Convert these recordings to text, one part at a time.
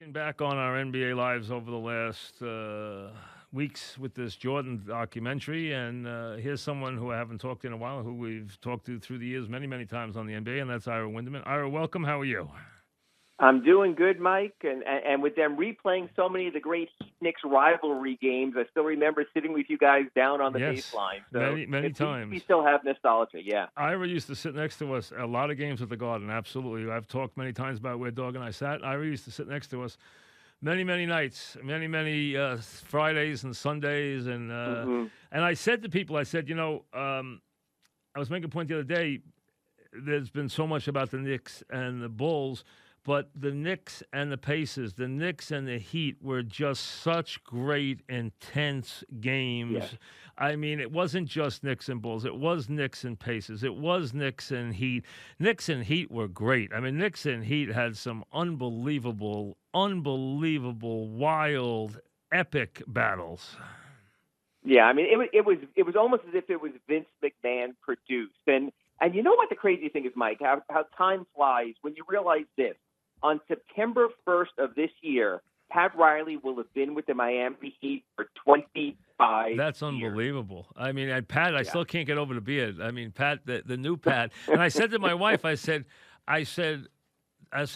Looking back on our NBA lives over the last weeks with this Jordan documentary, and here's someone who I haven't talked to in a while, who we've talked to through the years many, many times on the NBA, and that's Ira Winderman. Ira, welcome. How are you? I'm doing good, Mike, and with them replaying so many of the great Knicks rivalry games, I still remember sitting with you guys down on the Yes, baseline. So many times. We still have nostalgia, yeah. Ira used to sit next to us a lot of games at the Garden. Absolutely, I've talked many times about where Dog and I sat. Ira used to sit next to us many, many nights, many Fridays and Sundays, and I said to people, I said, I was making a point the other day. There's been so much about the Knicks and the Bulls. But the Knicks and the Pacers, the Knicks and the Heat were just such great, intense games. Yes. I mean, it wasn't just Knicks and Bulls. It was Knicks and Pacers. It was Knicks and Heat. Knicks and Heat were great. I mean, Knicks and Heat had some unbelievable, wild, epic battles. Yeah, I mean, it was almost as if it was Vince McMahon produced. And you know what the crazy thing is, Mike, how time flies when you realize this. On September 1st of this year, Pat Riley will have been with the Miami Heat for 25 years. That's unbelievable. I mean, Pat, I still can't get over the beard. I mean, Pat, the new Pat. And I said to my wife, I said,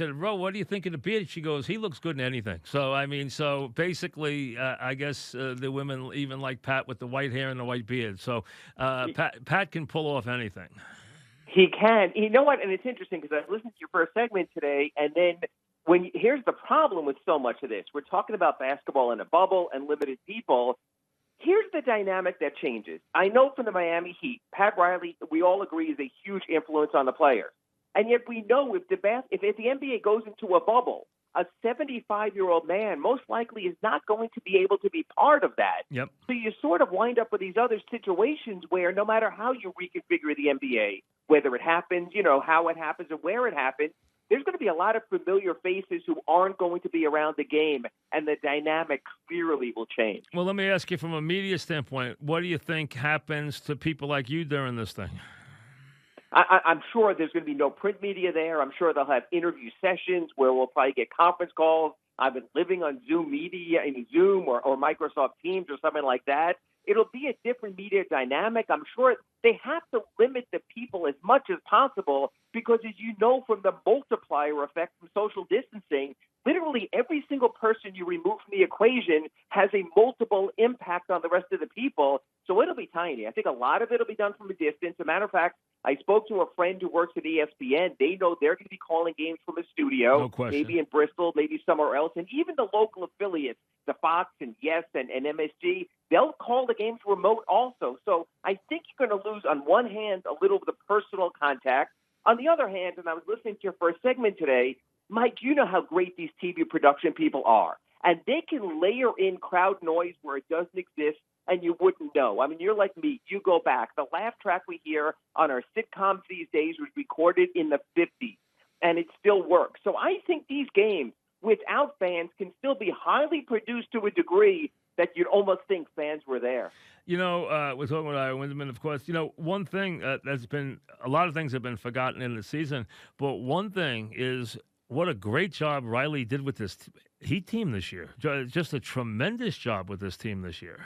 Ro, what do you think of the beard? She goes, he looks good in anything. So, I mean, basically, I guess the women even like Pat with the white hair and the white beard. So Pat can pull off anything. He can. You know what? And it's interesting because I listened to your first segment today, and then here's the problem with so much of this. We're talking about basketball in a bubble and limited people. Here's the dynamic that changes. I know from the Miami Heat, Pat Riley, we all agree, is a huge influence on the players. And yet we know if the NBA goes into a bubble, a 75-year-old man most likely is not going to be able to be part of that. Yep. So you sort of wind up with these other situations where no matter how you reconfigure the NBA, whether it happens, how it happens or where it happens, there's going to be a lot of familiar faces who aren't going to be around the game, and the dynamic clearly will change. Well, let me ask you from a media standpoint, what do you think happens to people like you during this thing? I'm sure there's going to be no print media there. I'm sure they'll have interview sessions where we'll probably get conference calls. I've been living on Zoom media in Zoom or Microsoft Teams or something like that. It'll be a different media dynamic. I'm sure they have to limit the people as much as possible because, as you know, from the multiplier effect from social distancing, literally every single person you remove from the equation has a multiple impact on the rest of the people. So it'll be tiny. I think a lot of it will be done from a distance. As a matter of fact, I spoke to a friend who works at ESPN. They know they're going to be calling games from a studio, no question. Maybe in Bristol, maybe somewhere else. And even the local affiliates, the Fox and Yes and MSG, they'll call the games remote also. So I think you're going to lose, on one hand, a little of the personal contact. On the other hand, and I was listening to your first segment today, Mike, you know how great these TV production people are. And they can layer in crowd noise where it doesn't exist, and you wouldn't know. I mean, you're like me. You go back. The laugh track we hear on our sitcoms these days was recorded in the 50s, and it still works. So I think these games, without fans, can still be highly produced to a degree that you'd almost think fans were there. We're talking about Ira Winderman, of course. One thing that's been – a lot of things have been forgotten in the season, but one thing is what a great job Riley did with this Heat team this year. Just a tremendous job with this team this year.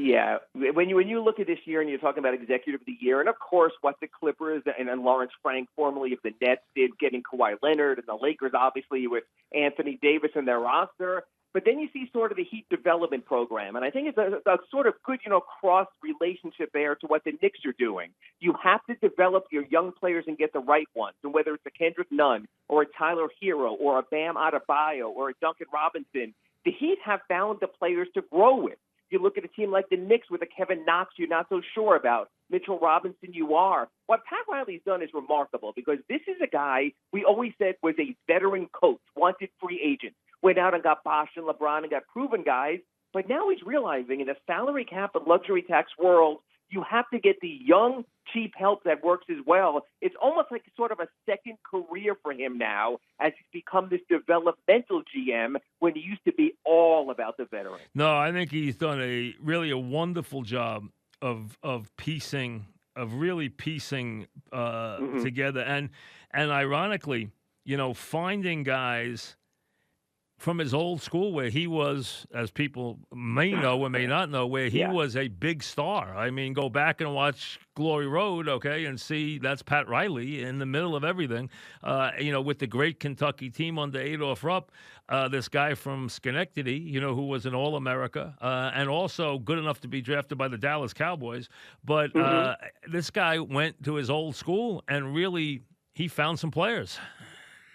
Yeah, when you look at this year and you're talking about Executive of the Year, and of course what the Clippers and Lawrence Frank, formerly of the Nets, did, getting Kawhi Leonard, and the Lakers obviously with Anthony Davis in their roster. But then you see sort of the Heat development program, and I think it's a sort of good, cross relationship there to what the Knicks are doing. You have to develop your young players and get the right ones, and whether it's a Kendrick Nunn or a Tyler Hero or a Bam Adebayo or a Duncan Robinson, the Heat have found the players to grow with. You look at a team like the Knicks with a Kevin Knox you're not so sure about. Mitchell Robinson you are. What Pat Riley's done is remarkable because this is a guy we always said was a veteran coach, wanted free agent. Went out and got Bosh and LeBron and got proven guys. But now he's realizing in a salary cap and luxury tax world, you have to get the young, cheap help that works as well. It's almost like sort of a second career for him now as he's become this developmental GM when he used to be all about the veterans. No, I think he's done really a wonderful job of piecing together. And ironically, finding guys from his old school where he was, as people may know or may not know, where he Yeah. was a big star. I mean, go back and watch Glory Road, okay, and see that's Pat Riley in the middle of everything, with the great Kentucky team under Adolph Rupp, this guy from Schenectady, who was an All-America, and also good enough to be drafted by the Dallas Cowboys. But this guy went to his old school and really he found some players.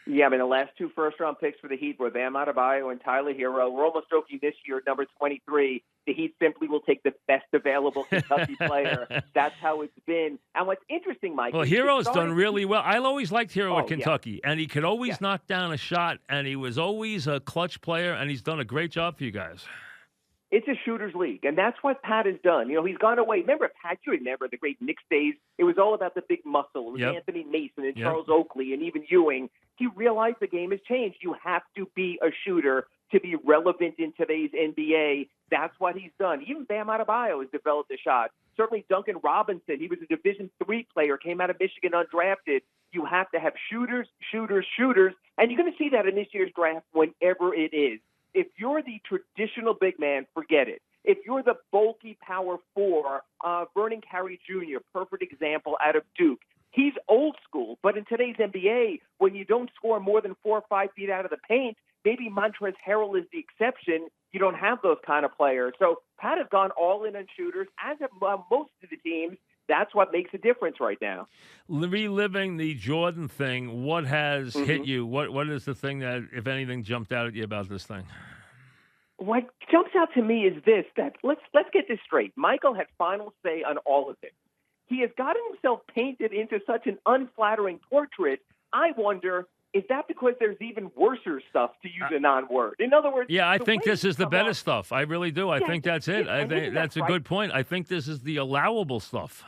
Yeah, I mean, the last 2 first-round picks for the Heat were Bam Adebayo and Tyler Hero. We're almost joking this year at number 23. The Heat simply will take the best available Kentucky player. That's how it's been. And what's interesting, Mike... Well, Hero's done really well. I always liked Hero at Kentucky, and he could always Yeah. knock down a shot, and he was always a clutch player, and he's done a great job for you guys. It's a shooter's league, and that's what Pat has done. He's gone away. Remember, Pat, you remember the great Knicks days. It was all about the big muscle. It was Anthony Mason and Charles Oakley and even Ewing. He realized the game has changed. You have to be a shooter to be relevant in today's NBA. That's what he's done. Even Bam Adebayo has developed a shot. Certainly Duncan Robinson, he was a Division III player, came out of Michigan undrafted. You have to have shooters, shooters, shooters, and you're going to see that in this year's draft whenever it is. If you're the traditional big man, forget it. If you're the bulky power four, Vernon Carey Jr., perfect example out of Duke, he's old school. But in today's NBA, when you don't score more than 4 or 5 feet out of the paint, maybe Montrezl Harrell is the exception. You don't have those kind of players. So Pat has gone all in on shooters, as have most of the teams. That's what makes a difference right now. Reliving the Jordan thing, what has hit you? What is the thing that, if anything, jumped out at you about this thing? What jumps out to me is this, that let's get this straight. Michael had final say on all of it. He has gotten himself painted into such an unflattering portrait. I wonder, is that because there's even worser stuff, to use a non-word? In other words... Yeah, I think this is the better stuff. I really do. I think that's it. I think that's a good point. I think this is the allowable stuff.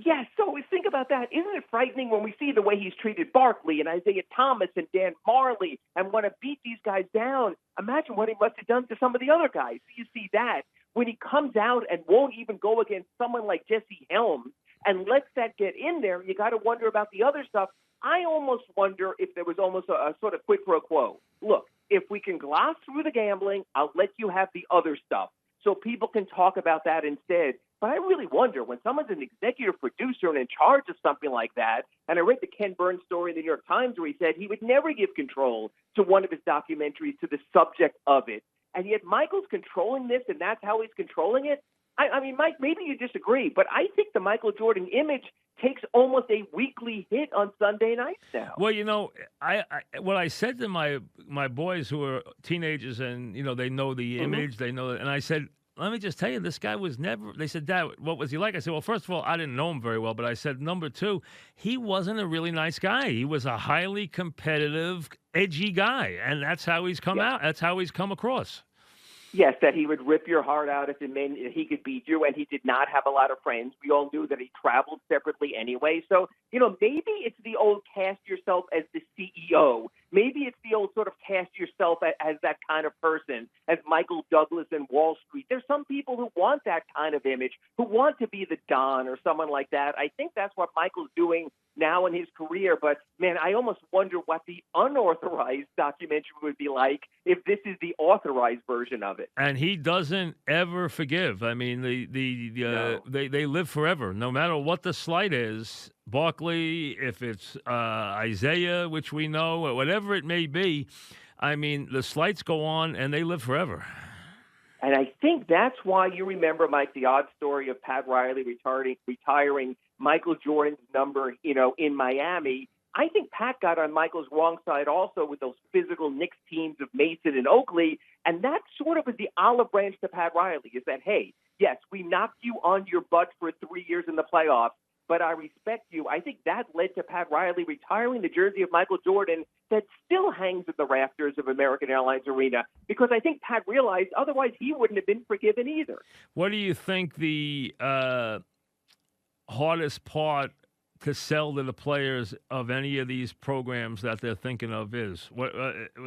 Yeah, so think about that. Isn't it frightening when we see the way he's treated Barkley and Isaiah Thomas and Dan Marley and want to beat these guys down? Imagine what he must have done to some of the other guys. So you see that. When he comes out and won't even go against someone like Jesse Helms and lets that get in there, you got to wonder about the other stuff. I almost wonder if there was almost a sort of quid pro quo. Look, if we can gloss through the gambling, I'll let you have the other stuff so people can talk about that instead. But I really wonder, when someone's an executive producer and in charge of something like that, and I read the Ken Burns story in the New York Times where he said he would never give control to one of his documentaries to the subject of it. And yet Michael's controlling this, and that's how he's controlling it. I mean, Mike, maybe you disagree, but I think the Michael Jordan image takes almost a weekly hit on Sunday nights now. Well, I what I said to my boys who are teenagers and, they know the image, they know it, and I said, let me just tell you, this guy was never, they said, Dad, what was he like? I said, well, first of all, I didn't know him very well, but I said, number two, he wasn't a really nice guy. He was a highly competitive, edgy guy, and that's how he's come out. That's how he's come across. Yes, that he would rip your heart out if it meant he could beat you, and he did not have a lot of friends. We all knew that he traveled separately anyway. So, maybe it's the old cast yourself as the CEO. Maybe it's the old sort of cast yourself as that kind of person, as Michael Douglas in Wall Street. There's some people who want that kind of image, who want to be the Don or someone like that. I think that's what Michael's doing now in his career. But, man, I almost wonder what the unauthorized documentary would be like if this is the authorized version of it. And he doesn't ever forgive. I mean, they live forever, no matter what the slight is. Barkley, if it's Isaiah, which we know, or whatever it may be, I mean, the slights go on and they live forever. And I think that's why you remember, Mike, the odd story of Pat Riley retiring Michael Jordan's number, in Miami. I think Pat got on Michael's wrong side also with those physical Knicks teams of Mason and Oakley. And that sort of was the olive branch to Pat Riley, is that, hey, yes, we knocked you on your butt for 3 years in the playoffs, but I respect you. I think that led to Pat Riley retiring the jersey of Michael Jordan that still hangs at the rafters of American Airlines Arena, because I think Pat realized otherwise he wouldn't have been forgiven either. What do you think the hardest part to sell to the players of any of these programs that they're thinking of is? We're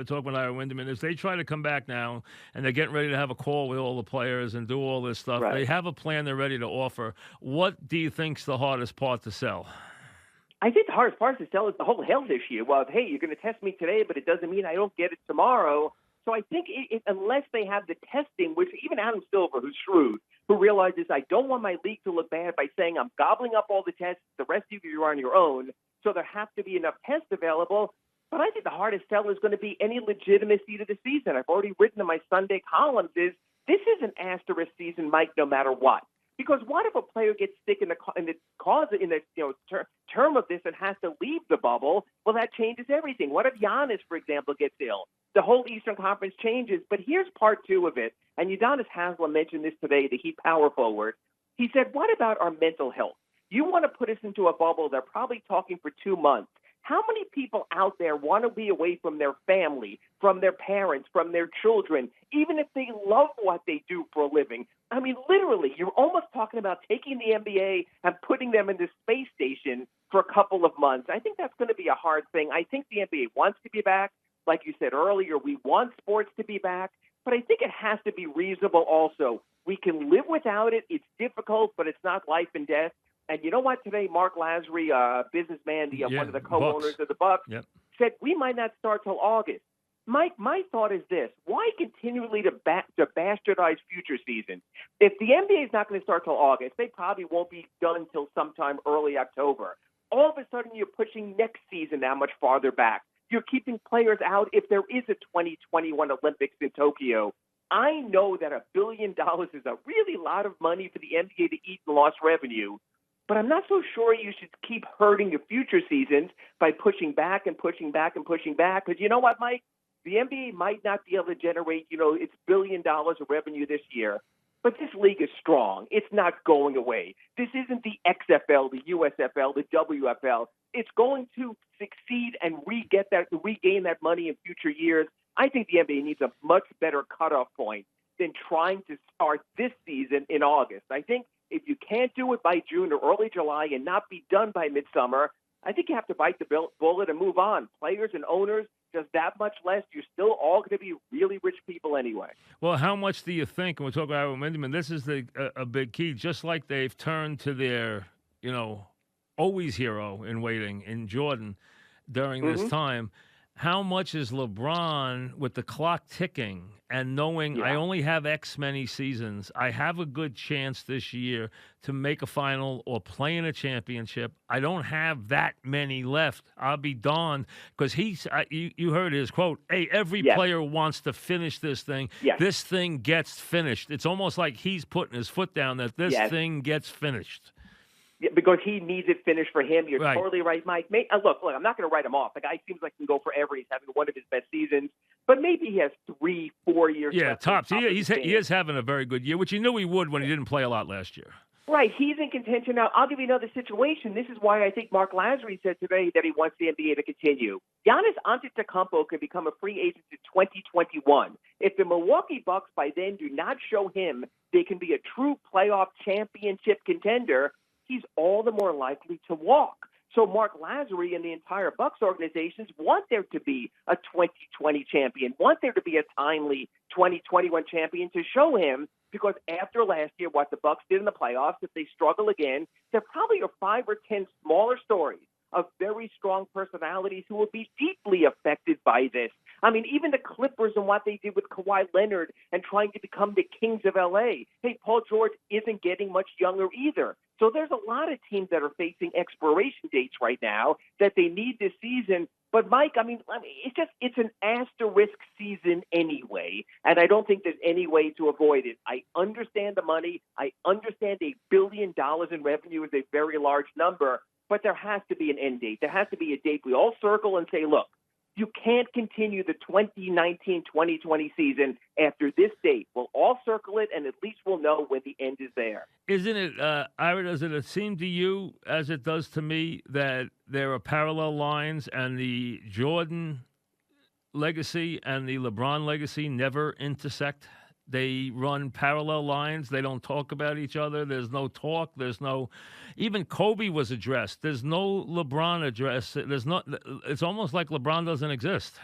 talking about Ira Winderman. As they try to come back now and they're getting ready to have a call with all the players and do all this stuff, right. They have a plan they're ready to offer. What do you think's the hardest part to sell? I think the hardest part to sell is the whole health issue. Well, hey, you're going to test me today, but it doesn't mean I don't get it tomorrow. So I think unless they have the testing, which even Adam Silver, who's shrewd, who realizes I don't want my league to look bad by saying I'm gobbling up all the tests, the rest of you are on your own, so there have to be enough tests available. But I think the hardest sell is going to be any legitimacy to the season. I've already written in my Sunday columns is this is an asterisk season, Mike, no matter what. Because what if a player gets sick in the term of this and has to leave the bubble? Well, that changes everything. What if Giannis, for example, gets ill? The whole Eastern Conference changes. But here's part two of it. And Udonis Haslem mentioned this today, the Heat power forward. He said, what about our mental health? You want to put us into a bubble. They're probably talking for 2 months. How many people out there want to be away from their family, from their parents, from their children, even if they love what they do for a living? I mean, literally, you're almost talking about taking the NBA and putting them in the space station for a couple of months. I think that's going to be a hard thing. I think the NBA wants to be back. Like you said earlier, we want sports to be back. But I think it has to be reasonable also. We can live without it. It's difficult, but it's not life and death. And you know what? Today, Mark Lazary, businessman, one of the co-owners of the Bucks, said we might not start till August. Mike, my thought is this: why continually to bastardize future seasons? If the NBA is not going to start till August, they probably won't be done until sometime early October. All of a sudden, you're pushing next season that much farther back. You're keeping players out if there is a 2021 Olympics in Tokyo. I know that $1 billion is a really lot of money for the NBA to eat in lost revenue. But I'm not so sure you should keep hurting your future seasons by pushing back and pushing back and pushing back. Because you know what, Mike? The NBA might not be able to generate, its $1 billion of revenue this year. But this league is strong. It's not going away. This isn't the XFL, the USFL, the WFL. It's going to succeed and regain that money in future years. I think the NBA needs a much better cutoff point than trying to start this season in August. I think if you can't do it by June or early July and not be done by midsummer, I think you have to bite the bullet and move on. Players and owners, just that much less. You're still all going to be really rich people anyway. Well, how much do you think, and we're talking about Ira Winderman, this is a big key, just like they've turned to their, always hero in waiting in Jordan during this time. How much is LeBron, with the clock ticking and knowing I only have X many seasons, I have a good chance this year to make a final or play in a championship. I don't have that many left. I'll be darned, because you heard his quote, hey, every player wants to finish this thing. This thing gets finished. It's almost like he's putting his foot down that this thing gets finished. Because he needs it finished for him. You're totally right, Mike. Look, I'm not going to write him off. The guy seems like he can go forever. He's having one of his best seasons. But maybe he has 3-4 years left. Tops. He is having a very good year, which he knew he would when he didn't play a lot last year. Right. He's in contention now. I'll give you another situation. This is why I think Mark Lazary said today that he wants the NBA to continue. Giannis Antetokounmpo can become a free agent in 2021. If the Milwaukee Bucks by then do not show him they can be a true playoff championship contender, he's all the more likely to walk. So Mark Lazary and the entire Bucks organizations want there to be a 2020 champion, want there to be a timely 2021 champion to show him, because after last year, what the Bucks did in the playoffs, if they struggle again, there probably are 5 or 10 smaller stories of very strong personalities who will be deeply affected by this. I mean, even the Clippers and what they did with Kawhi Leonard and trying to become the Kings of L.A. Hey, Paul George isn't getting much younger either. So there's a lot of teams that are facing expiration dates right now that they need this season. But, Mike, it's an asterisk season anyway, and I don't think there's any way to avoid it. I understand the money. I understand $1 billion in revenue is a very large number, but there has to be an end date. There has to be a date we all circle and say, look, you can't continue the 2019-2020 season after this date. We'll all circle it, and at least we'll know when the end is there. Isn't it, Ira, does it seem to you, as it does to me, that there are parallel lines and the Jordan legacy and the LeBron legacy never intersect? They run parallel lines. They don't talk about each other. There's no talk. There's no, even Kobe was addressed. There's no LeBron address. It's almost like LeBron doesn't exist.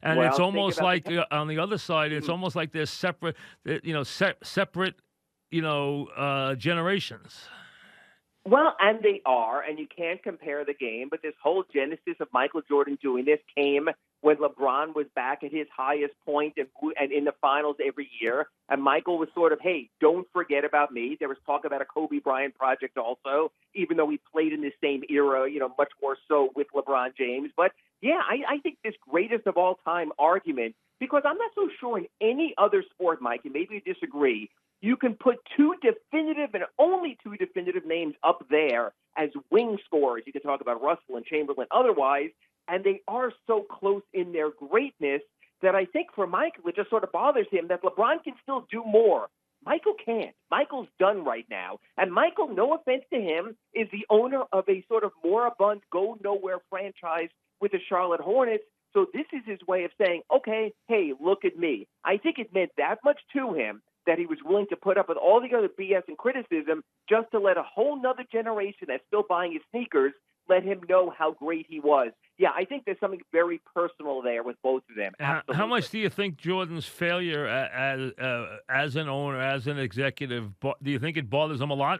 And it's almost like on the other side, it's almost like they're separate, separate, generations. Well, and they are, and you can't compare the game, but this whole genesis of Michael Jordan doing this came when LeBron was back at his highest point and in the finals every year. And Michael was sort of, hey, don't forget about me. There was talk about a Kobe Bryant project also, even though he played in the same era, much more so with LeBron James. But yeah, I think this greatest of all time argument, because I'm not so sure in any other sport, Mike, and maybe you disagree, you can put two definitive and only two definitive names up there as wing scorers. You can talk about Russell and Chamberlain otherwise, and they are so close in their greatness that I think for Michael, it just sort of bothers him that LeBron can still do more. Michael can't. Michael's done right now. And Michael, no offense to him, is the owner of a sort of moribund go-nowhere franchise with the Charlotte Hornets. So this is his way of saying, okay, hey, look at me. I think it meant that much to him that he was willing to put up with all the other BS and criticism just to let a whole nother generation that's still buying his sneakers let him know how great he was. Yeah, I think there's something very personal there with both of them. How much do you think Jordan's failure as an owner, as an executive, do you think it bothers him a lot?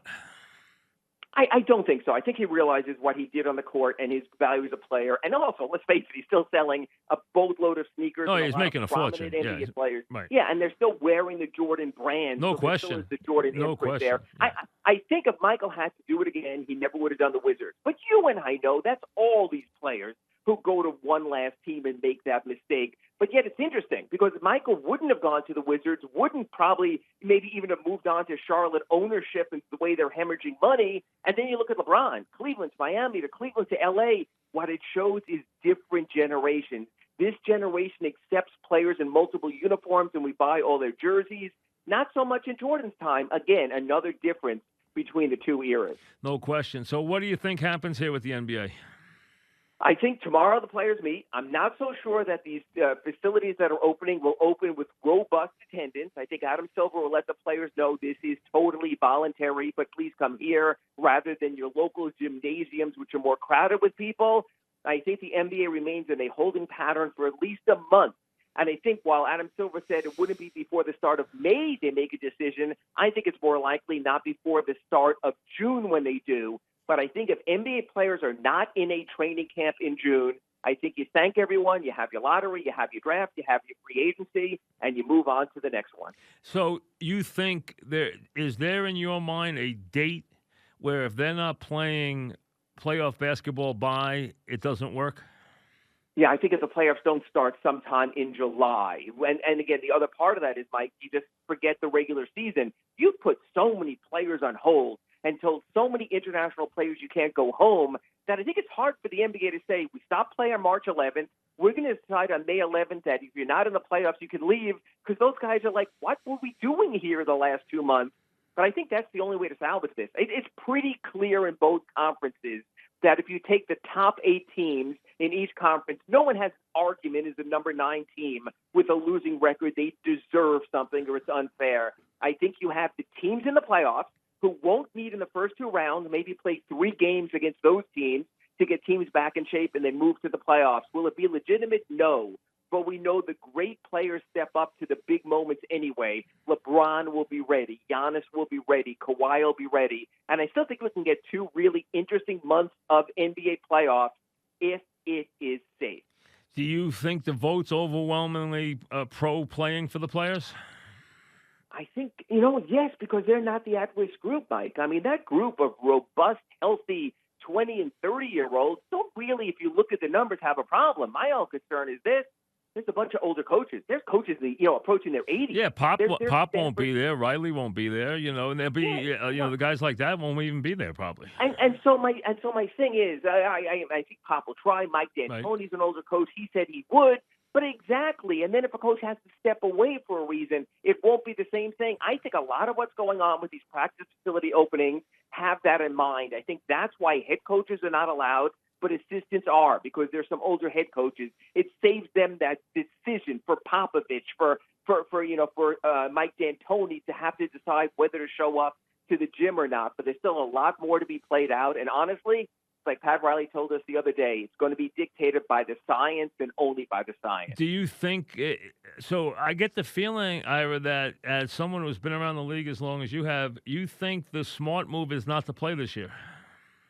I don't think so. I think he realizes what he did on the court and his value as a player. And also, let's face it, he's still selling a boatload of sneakers. Oh, he's making a fortune. NBA Yeah, players. right. Yeah, and they're still wearing the Jordan brand. No so question. The Jordan No imprint question. there. Yeah. I think if Michael had to do it again, he never would have done the Wizards. But you and I know that's all these players who go to one last team and make that mistake. But yet it's interesting because Michael wouldn't have gone to the Wizards, wouldn't probably maybe even have moved on to Charlotte ownership and the way they're hemorrhaging money. And then you look at LeBron, Cleveland to Miami to Cleveland to L.A. What it shows is different generations. This generation accepts players in multiple uniforms and we buy all their jerseys. Not so much in Jordan's time. Again, another difference between the two eras. No question. So what do you think happens here with the NBA? I think tomorrow the players meet. I'm not so sure that these facilities that are opening will open with robust attendance. I think Adam Silver will let the players know this is totally voluntary, but please come here rather than your local gymnasiums, which are more crowded with people. I think the NBA remains in a holding pattern for at least a month. And I think while Adam Silver said it wouldn't be before the start of May they make a decision, I think it's more likely not before the start of June when they do. But I think if NBA players are not in a training camp in June, I think you thank everyone, you have your lottery, you have your draft, you have your free agency, and you move on to the next one. So you think is there in your mind a date where if they're not playing playoff basketball by, it doesn't work? Yeah, I think if the playoffs don't start sometime in July. And again, the other part of that is, Mike, you just forget the regular season. You've put so many players on hold and told so many international players you can't go home that I think it's hard for the NBA to say, we stop playing on March 11th. We're going to decide on May 11th that if you're not in the playoffs, you can leave, because those guys are like, what were we doing here the last 2 months? But I think that's the only way to salvage this. It's pretty clear in both conferences that if you take the top 8 teams in each conference, no one has an argument as the number 9 team with a losing record. They deserve something or it's unfair. I think you have the teams in the playoffs who won't meet in the first 2 rounds, maybe play 3 games against those teams to get teams back in shape and then move to the playoffs. Will it be legitimate? No. But we know the great players step up to the big moments anyway. LeBron will be ready. Giannis will be ready. Kawhi will be ready. And I still think we can get 2 really interesting months of NBA playoffs if it is safe. Do you think the vote's overwhelmingly pro playing for the players? I think, yes, because they're not the at-risk group, Mike. I mean, that group of robust, healthy 20 and 30-year-olds don't really, if you look at the numbers, have a problem. My own concern is this. There's a bunch of older coaches. There's coaches, approaching their 80s. Yeah, Pop won't be there. Riley won't be there. And there'll be, the guys like that won't even be there probably. And so my thing is, I think Pop will try. Mike D'Antoni's an older coach. He said he would. But exactly. And then if a coach has to step away for a reason, it won't be the same thing. I think a lot of what's going on with these practice facility openings have that in mind. I think that's why head coaches are not allowed, but assistants are, because there's some older head coaches. It saves them that decision for Popovich, for Mike D'Antoni to have to decide whether to show up to the gym or not. But there's still a lot more to be played out. And honestly, like Pat Riley told us the other day, it's going to be dictated by the science and only by the science. Do you think so? I get the feeling, Ira, that as someone who's been around the league as long as you have, you think the smart move is not to play this year.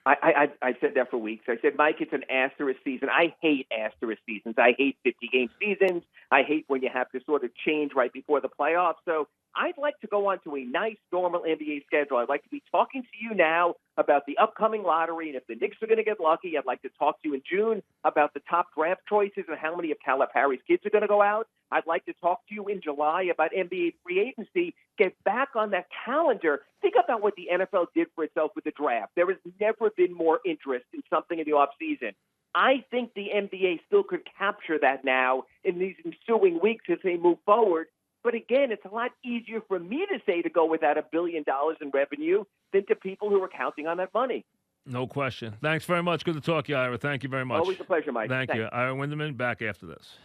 I said that for weeks. I said, Mike, it's an asterisk season. I hate asterisk seasons. I hate 50-game seasons. I hate when you have to sort of change right before the playoffs. So I'd like to go on to a nice, normal NBA schedule. I'd like to be talking to you now about the upcoming lottery, and if the Knicks are going to get lucky, I'd like to talk to you in June about the top draft choices and how many of Calipari's kids are going to go out. I'd like to talk to you in July about NBA free agency. Get back on that calendar. Think about what the NFL did for itself with the draft. There has never been more interest in something in the offseason. I think the NBA still could capture that now in these ensuing weeks as they move forward. But again, it's a lot easier for me to say to go without $1 billion in revenue than to people who are counting on that money. No question. Thanks very much. Good to talk to you, Ira. Thank you very much. Always a pleasure, Mike. Thank Thanks. you. Ira Winderman, back after this.